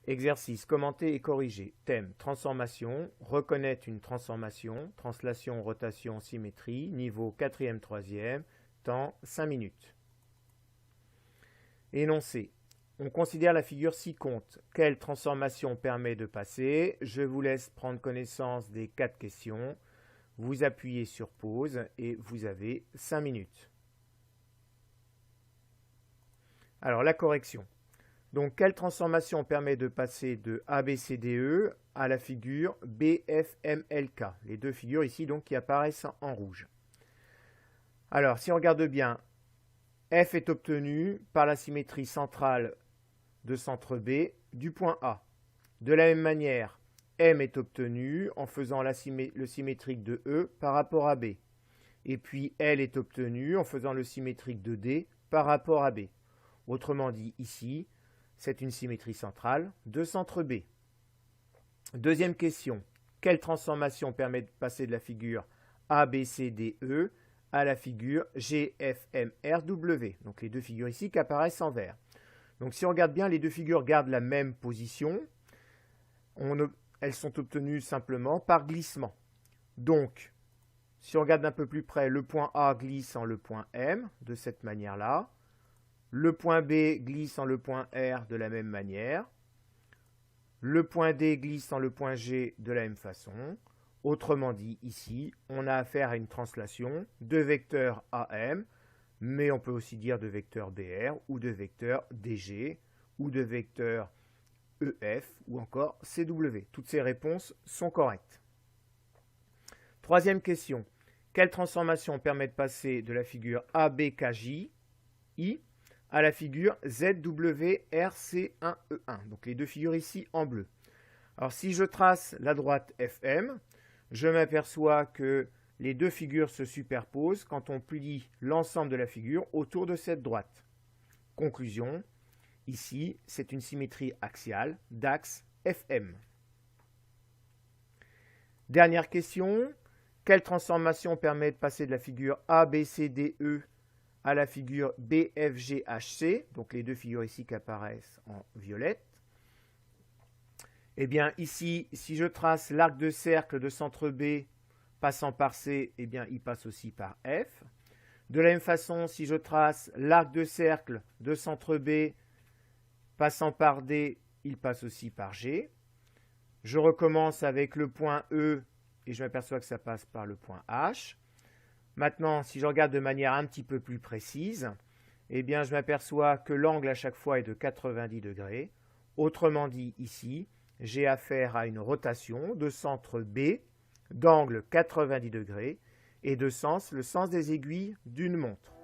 Exercice, commenter et corriger. Thème, transformation, reconnaître une transformation, translation, rotation, symétrie, niveau 4e, 3e, temps 5 minutes. Énoncé, on considère la figure ci-compte. Quelle transformation permet de passer? Je vous laisse prendre connaissance des 4 questions. Vous appuyez sur pause et vous avez 5 minutes. Alors la correction. Donc, quelle transformation permet de passer de ABCDE à la figure BFMLK? Les deux figures ici donc qui apparaissent en rouge. Alors, si on regarde bien, F est obtenu par la symétrie centrale de centre B du point A. De la même manière, M est obtenu en faisant le symétrique de E par rapport à B. Et puis, L est obtenu en faisant le symétrique de D par rapport à B. Autrement dit, ici, c'est une symétrie centrale de centre B. Deuxième question. Quelle transformation permet de passer de la figure ABCDE à la figure GFMRW? Donc les deux figures ici qui apparaissent en vert. Donc si on regarde bien, les deux figures gardent la même position. Elles sont obtenues simplement par glissement. Donc, si on regarde d'un peu plus près, le point A glisse en le point M de cette manière-là. Le point B glisse en le point R de la même manière. Le point D glisse en le point G de la même façon. Autrement dit, ici, on a affaire à une translation de vecteur AM, mais on peut aussi dire de vecteur BR, ou de vecteur DG, ou de vecteur EF, ou encore CW. Toutes ces réponses sont correctes. Troisième question. Quelle transformation permet de passer de la figure ABKJ, I, à la figure ZWRC1E1. Donc les deux figures ici en bleu. Alors si je trace la droite FM, je m'aperçois que les deux figures se superposent quand on plie l'ensemble de la figure autour de cette droite. Conclusion, ici c'est une symétrie axiale d'axe FM. Dernière question, quelle transformation permet de passer de la figure ABCDE à la figure BFGHC, donc les deux figures ici qui apparaissent en violette? Eh bien ici, si je trace l'arc de cercle de centre B passant par C, eh bien il passe aussi par F. De la même façon, si je trace l'arc de cercle de centre B passant par D, il passe aussi par G. Je recommence avec le point E et je m'aperçois que ça passe par le point H. Maintenant, si je regarde de manière un petit peu plus précise, eh bien, je m'aperçois que l'angle à chaque fois est de 90 degrés. Autrement dit, ici, j'ai affaire à une rotation de centre B d'angle 90 degrés et de sens, le sens des aiguilles d'une montre.